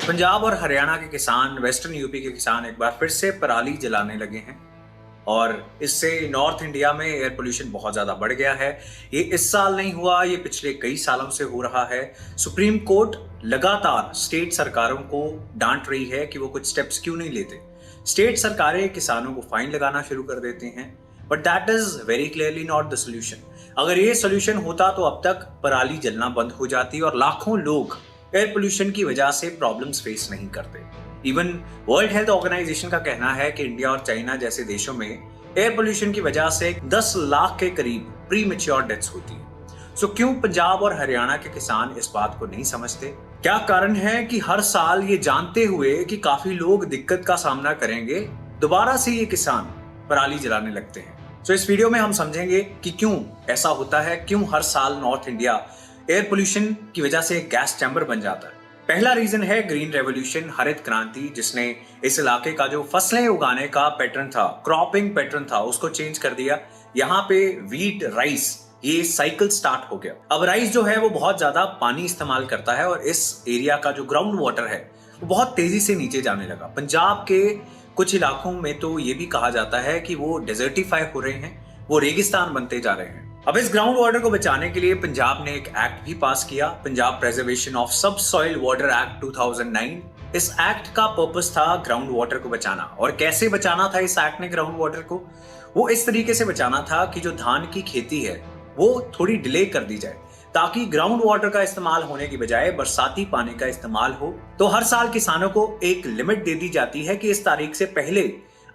पंजाब और हरियाणा के किसान, वेस्टर्न यूपी के किसान एक बार फिर से पराली जलाने लगे हैं और इससे नॉर्थ इंडिया में एयर पोल्यूशन बहुत ज़्यादा बढ़ गया है। ये इस साल नहीं हुआ, ये पिछले कई सालों से हो रहा है। सुप्रीम कोर्ट लगातार स्टेट सरकारों को डांट रही है कि वो कुछ स्टेप्स क्यों नहीं लेते। स्टेट सरकारें किसानों को फाइन लगाना शुरू कर देते हैं, but that is very clearly not the solution. अगर ये सोल्यूशन होता तो अब तक पराली जलना बंद हो जाती और लाखों लोग एयर पोल्यूशन की वजह से प्रॉब्लम्स फेस नहीं करते। इवन वर्ल्ड हेल्थ ऑर्गेनाइजेशन का कहना है कि इंडिया और चाइना जैसे देशों में एयर पोल्यूशन की वजह से 10 लाख के करीब प्री मैच्योर डेथ्स होती है। सो क्यों पंजाब और हरियाणा के किसान इस बात को नहीं समझते? क्या कारण है कि हर साल ये जानते हुए कि काफी लोग दिक्कत का सामना करेंगे, दोबारा से ये किसान पराली जलाने लगते हैं? इस वीडियो में हम समझेंगे कि क्यों ऐसा होता है, क्यों हर साल नॉर्थ इंडिया एयर पोल्यूशन की वजह से गैस चैम्बर बन जाता है। पहला रीजन है ग्रीन रेवोल्यूशन, हरित क्रांति, जिसने इस इलाके का जो फसलें उगाने का पैटर्न था, क्रॉपिंग पैटर्न था, उसको चेंज कर दिया। यहाँ पे वीट, राइस, ये साइकिल स्टार्ट हो गया। अब राइस जो है वो बहुत ज्यादा पानी इस्तेमाल करता है और इस एरिया का जो ग्राउंड वाटर है वो बहुत तेजी से नीचे जाने लगा। पंजाब के कुछ इलाकों में तो ये भी कहा जाता है कि वो डेजर्टिफाई हो रहे हैं, वो रेगिस्तान बनते जा रहे हैं। अब इस ग्राउंड वाटर को बचाने के लिए पंजाब ने एक एक्ट भी पास किया, पंजाब प्रिजर्वेशन ऑफ सब सॉइल वाटर एक्ट 2009। इस एक्ट का पर्पस था ग्राउंड वाटर को बचाना। और कैसे बचाना था इस एक्ट ने ग्राउंड वाटर को? वो इस तरीके से बचाना था कि जो धान की खेती है वो थोड़ी डिले कर दी जाए, ताकि ग्राउंड वाटर का इस्तेमाल होने की बजाय बरसाती पानी का इस्तेमाल हो। तो हर साल किसानों को एक लिमिट दे दी जाती है कि इस तारीख से पहले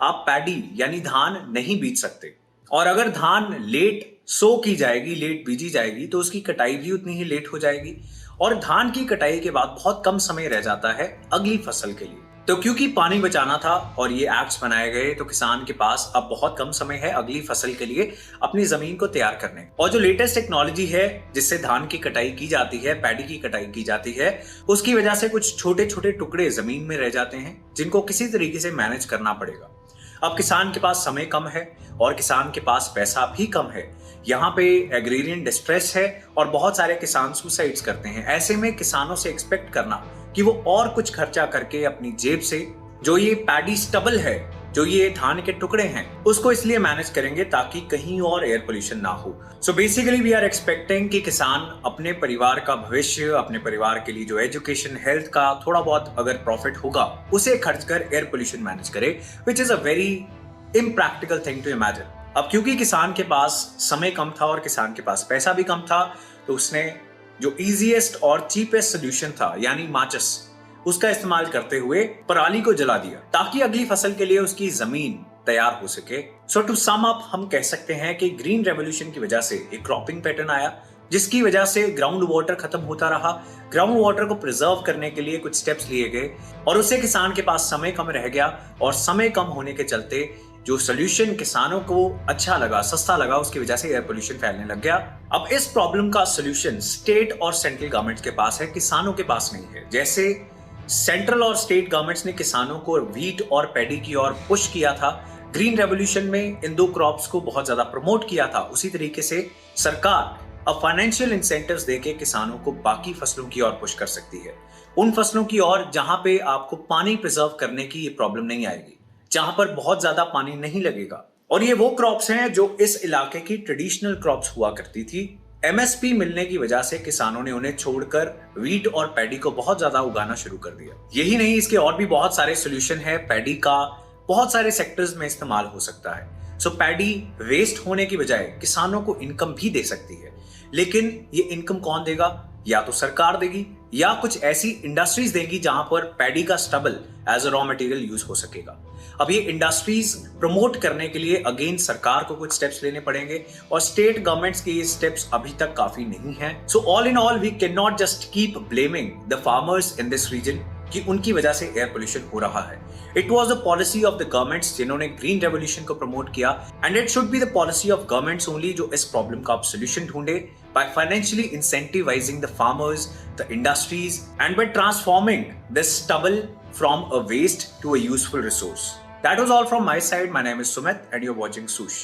आप पैडी यानी धान नहीं बीज सकते। और अगर धान लेट सो की जाएगी, लेट बीजी जाएगी, तो उसकी कटाई भी उतनी ही लेट हो जाएगी। और धान की कटाई के बाद बहुत कम समय रह जाता है अगली फसल के लिए। तो क्योंकि पानी बचाना था और ये एक्ट्स बनाए गए, तो किसान के पास अब बहुत कम समय है अगली फसल के लिए अपनी जमीन को तैयार करने। और जो लेटेस्ट टेक्नोलॉजी है जिससे धान की कटाई की जाती है, पैडी की कटाई की जाती है, उसकी वजह से कुछ छोटे छोटे टुकड़े जमीन में रह जाते हैं जिनको किसी तरीके से मैनेज करना पड़ेगा। अब किसान के पास समय कम है और किसान के पास पैसा भी कम है। यहाँ पे एग्रीरियन डिस्ट्रेस है और बहुत सारे किसान सुसाइड्स करते हैं। ऐसे में किसानों से एक्सपेक्ट करना कि वो और कुछ खर्चा करके अपनी जेब से जो ये पैडी स्टबल है, जो ये धान के टुकड़े हैं, उसको इसलिए मैनेज करेंगे ताकि कहीं और एयर पोल्यूशन ना हो। So basically we are expecting कि किसान अपने परिवार का भविष्य, अपने परिवार के लिए जो एजुकेशन, हेल्थ का थोड़ा बहुत अगर प्रॉफिट होगा, उसे खर्च कर एयर पोल्यूशन मैनेज करे, which is a very impractical thing to imagine. अब क्योंकि किसान के पास समय कम था और किसान के पास पैसा भी कम था, तो उसने जो इजीएस्ट और चीपेस्ट सोल्यूशन था यानी माचिस, उसका इस्तेमाल करते हुए पराली को जला दिया ताकि अगली फसल के लिए उसकी जमीन तैयार हो सके। सो टू सम अप हम कह सकते हैं कि ग्रीन रेवोल्यूशन की वजह से एक क्रॉपिंग पैटर्न आया, जिसकी वजह से ग्राउंड वाटर खत्म होता रहा। ग्राउंड वाटर को प्रिजर्व करने के लिए कुछ स्टेप्स लिए गए और उससे किसान के पास समय कम रह गया। और समय कम होने के चलते जो सोल्यूशन किसानों को अच्छा लगा, सस्ता लगा, उसकी वजह से एयर पोल्यूशन फैलने लग गया। अब इस प्रॉब्लम का सोल्यूशन स्टेट और सेंट्रल गवर्नमेंट के पास है, किसानों के पास नहीं है। जैसे सेंट्रल और स्टेट गवर्नमेंट्स ने किसानों को वीट और पैडी की ओर पुश किया था, ग्रीन रेवोल्यूशन में इन दो क्रॉप्स को बहुत ज्यादा प्रमोट किया था, उसी तरीके से सरकार अब फाइनेंशियल इंसेंटिव्स देके किसानों को बाकी फसलों की ओर पुश कर सकती है। उन फसलों की ओर जहां पे आपको पानी प्रिजर्व करने की ये प्रॉब्लम नहीं आएगी, जहां पर बहुत ज्यादा पानी नहीं लगेगा। और ये वो क्रॉप्स हैं जो इस इलाके की ट्रेडिशनल क्रॉप्स हुआ करती थी। एमएसपी मिलने की वजह से किसानों ने उन्हें छोड़कर वीट और पैडी को बहुत ज्यादा उगाना शुरू कर दिया। यही नहीं, इसके और भी बहुत सारे सोल्यूशन है। पैडी का बहुत सारे सेक्टर्स में इस्तेमाल हो सकता है। सो पैडी वेस्ट होने की बजाय किसानों को इनकम भी दे सकती है। लेकिन ये इनकम कौन देगा? या तो सरकार देगी या कुछ ऐसी इंडस्ट्रीज देंगी जहां पर पैडी का stubble as a raw material use हो सकेगा। अब ये इंडस्ट्रीज प्रमोट करने के लिए अगेन सरकार को कुछ स्टेप्स लेने पड़ेंगे और स्टेट गवर्नमेंट्स के ये स्टेप्स अभी तक काफी नहीं है। So all in all we can not just keep blaming the farmers in this region कि उनकी वजह से एयर पोल्यूशन हो रहा है। It was the policy of the governments जिन्होंने ग्रीन रेवोल्यूशन को प्रमोट किया, and it should be the policy of governments only जो इस प्रॉब्लम का सोल्यूशन ढूंढे by financially incentivizing the farmers, the industries, and by transforming this stubble from a waste to a useful resource. That was all from my side. My name is Sumit and you're watching Sush.